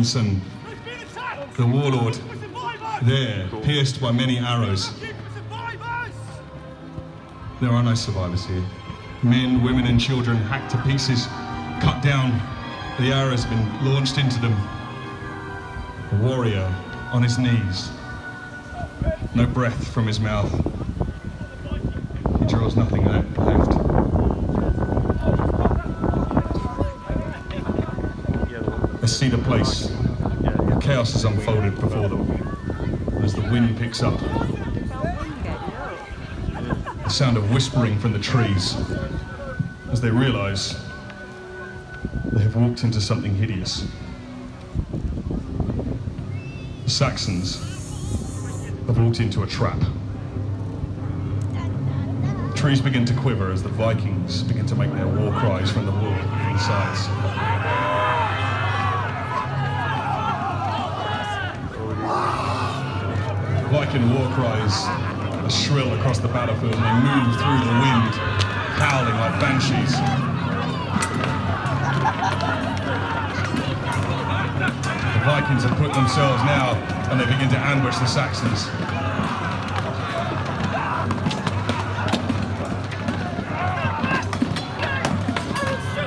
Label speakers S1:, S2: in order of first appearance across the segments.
S1: Gudmundsson, the warlord, there, pierced by many arrows. There are no survivors here. Men, women and children hacked to pieces, cut down. The arrows have been launched into them. A warrior on his knees, no breath from his mouth. He draws nothing left. They see the place. The chaos has unfolded before them. As the wind picks up, the sound of whispering from the trees, as they realize they have walked into something hideous. The Saxons have walked into a trap. The trees begin to quiver as the Vikings begin to make their war cries from the wood and sides. Viking war cries are shrill across the battlefield, and they move through the wind, howling like banshees. The Vikings have put themselves now, and they begin to ambush the Saxons.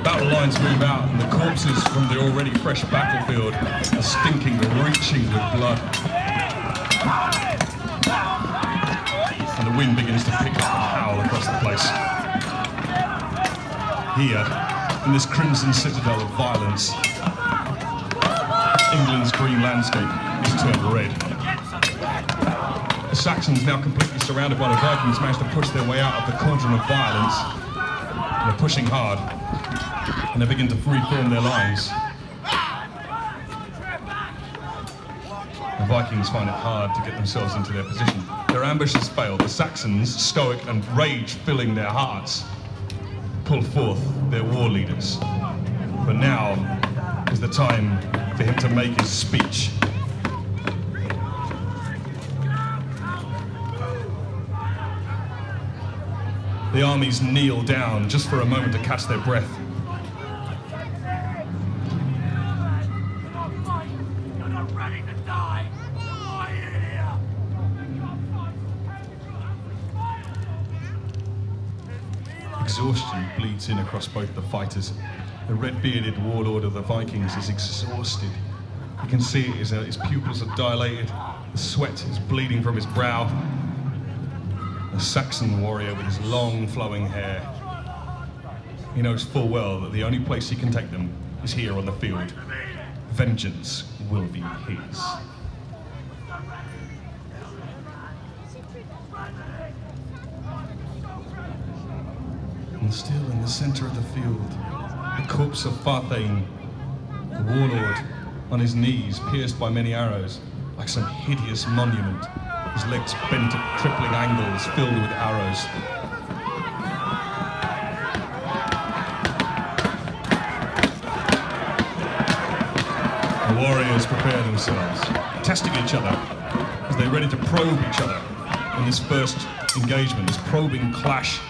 S1: Battle lines move out, and the corpses from the already fresh battlefield are stinking, reaching with blood. And the wind begins to pick up and howl across the place. Here, in this crimson citadel of violence, England's green landscape is turned red. The Saxons, now completely surrounded by the Vikings, manage to push their way out of the cauldron of violence. And they're pushing hard, and they begin to reform their lines. The Vikings find it hard to get themselves into their position. Their ambushes fail. The Saxons, stoic and rage filling their hearts, pull forth their war leaders. But now is the time for him to make his speech. The armies kneel down just for a moment to catch their breath. Exhaustion bleeds in across both the fighters. The red-bearded warlord of the Vikings is exhausted. You can see it, his pupils are dilated, the sweat is bleeding from his brow. The Saxon warrior with his long flowing hair. He knows full well that the only place he can take them is here on the field. Vengeance will be his. And still in the center of the field, the corpse of Thyng, the warlord, on his knees, pierced by many arrows, like some hideous monument, his legs bent at crippling angles, filled with arrows. The warriors prepare themselves, testing each other as they're ready to probe each other in this first engagement, this probing clash.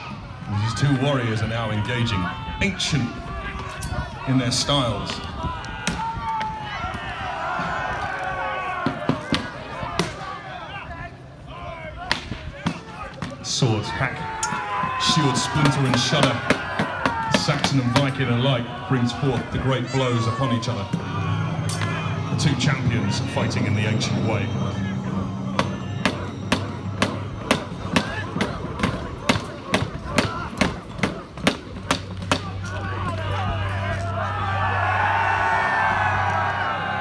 S1: These two warriors are now engaging, ancient in their styles. Swords hack, shields splinter and shudder. Saxon and Viking alike brings forth the great blows upon each other. The two champions fighting in the ancient way.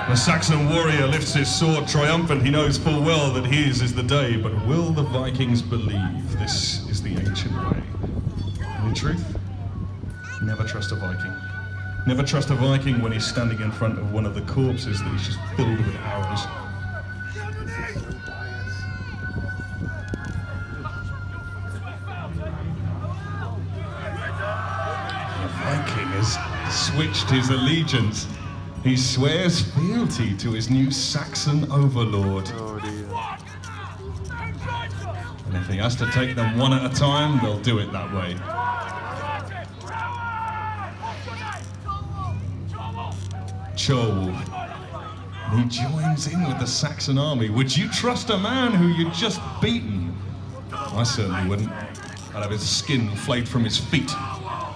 S1: The Saxon warrior lifts his sword triumphant. He knows full well that his is the day, but will the Vikings believe this is the ancient way? And in truth, never trust a Viking. Never trust a Viking when he's standing in front of one of the corpses that is just filled with arrows. The Viking has switched his allegiance. He swears fealty to his new Saxon overlord.
S2: Oh dear.
S1: And if he has to take them one at a time, they'll do it that way. Ceolwulf, And he joins in with the Saxon army. Would you trust a man who you'd just beaten? I certainly wouldn't. I'd have his skin flayed from his feet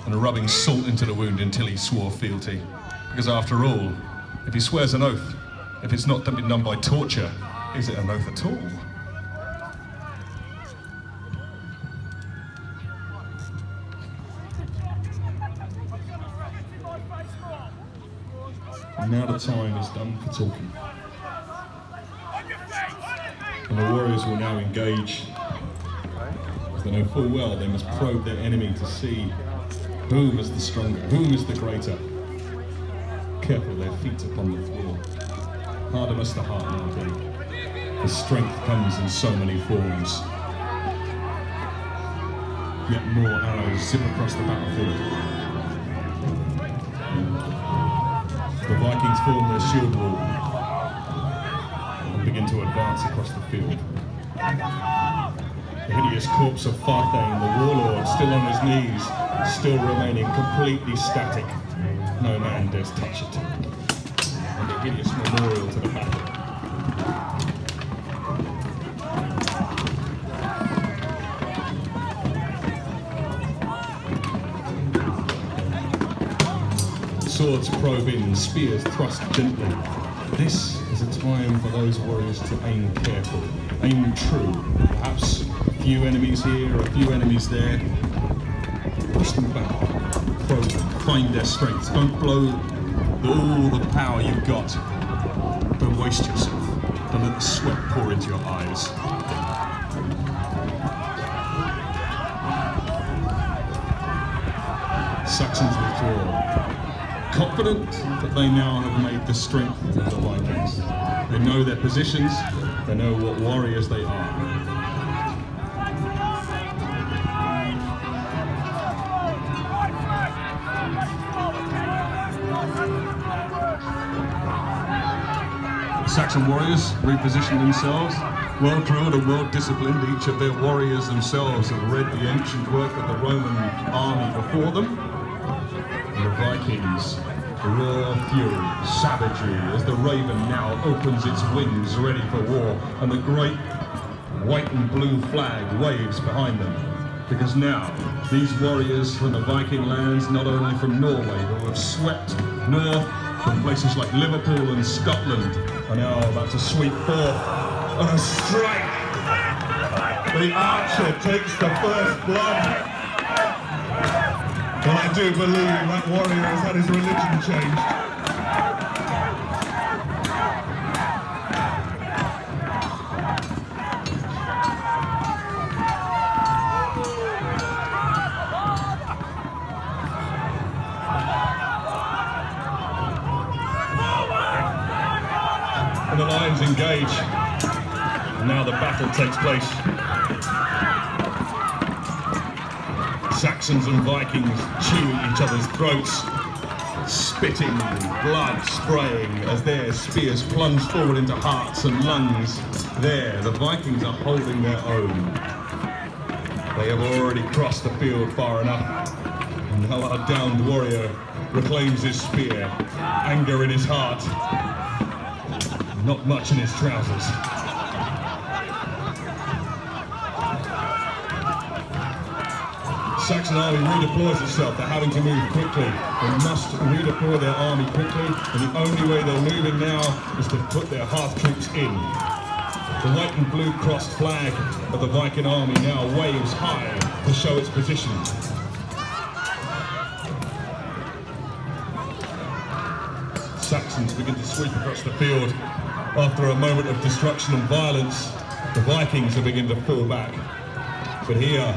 S1: and rubbing salt into the wound until he swore fealty. Because after all, if he swears an oath, if it's not been done by torture, is it an oath at all? And now the time is done for talking. And the warriors will now engage, as they know full well they must probe their enemy to see whom is the stronger, whom is the greater. Careful their feet upon the floor. Harder must the heart now be. The strength comes in so many forms. Yet more arrows zip across the battlefield. The Vikings form their shield wall and begin to advance across the field. The hideous corpse of Thynghowe, the warlord, still on his knees, still remaining completely static. No man dares touch it. And a hideous memorial to the battle. Swords probe in, spears thrust gently. This is a time for those warriors to aim careful, aim true. Perhaps a few enemies here, a few enemies there. Push them back, probe them, find their strength. Don't blow all the power you've got. Don't waste yourself. Don't let the sweat pour into your eyes. Saxons withdraw. Confident that they now have made the strength of the Vikings. They know their positions, they know what warriors they are. The Saxon warriors repositioned themselves, well drilled and well disciplined. Each of their warriors themselves have read the ancient work of the Roman army before them. The Vikings, raw fury, savagery, as the raven now opens its wings ready for war, and the great white and blue flag waves behind them. Because now, these warriors from the Viking lands, not only from Norway, who have swept north from places like Liverpool and Scotland, are now about to sweep forth on a strike. The archer takes the first blood. Well, I do believe that warrior has had his religion changed. And the lions engage. And now the battle takes place. Saxons and Vikings chew each other's throats, spitting, blood spraying as their spears plunge forward into hearts and lungs. There, the Vikings are holding their own. They have already crossed the field far enough, and now our downed warrior reclaims his spear, anger in his heart, not much in his trousers. The Saxon army redeploys itself. They're having to move quickly. They must redeploy their army quickly, and the only way they're moving now is to put their half troops in. The white and blue crossed flag of the Viking army now waves high to show its position. Saxons begin to sweep across the field. After a moment of destruction and violence, the Vikings are beginning to fall back. But here,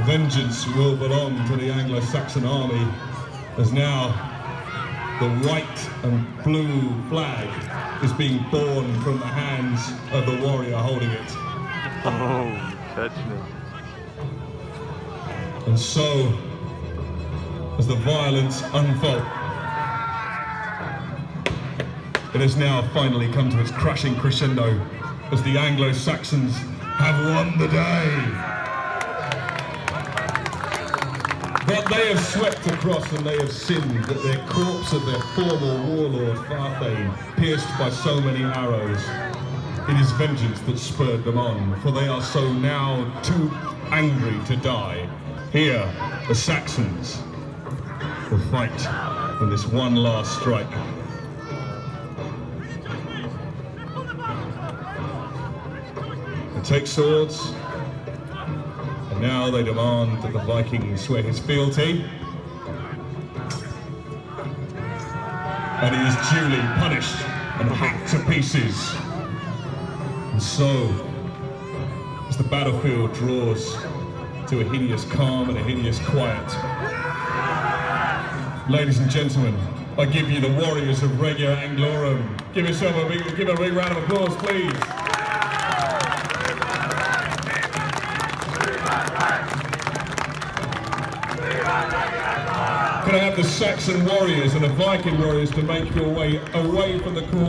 S1: vengeance will belong to the Anglo-Saxon army, as now the white and blue flag is being borne from the hands of the warrior holding it.
S2: Oh, touching it.
S1: And so, as the violence unfolds, it has now finally come to its crashing crescendo, as the Anglo-Saxons have won the day. But they have swept across and they have sinned that their corpse of their former warlord Farthane, pierced by so many arrows. It is vengeance that spurred them on, for they are so now too angry to die. Here, the Saxons will fight in this one last strike. They take swords, and now they demand that the Vikings swear his fealty. And he is duly punished and hacked to pieces. And so, as the battlefield draws to a hideous calm and a hideous quiet, ladies and gentlemen, I give you the warriors of Regia Anglorum. Give a big round of applause, please. Can I have the Saxon warriors and the Viking warriors to make your way away from the court?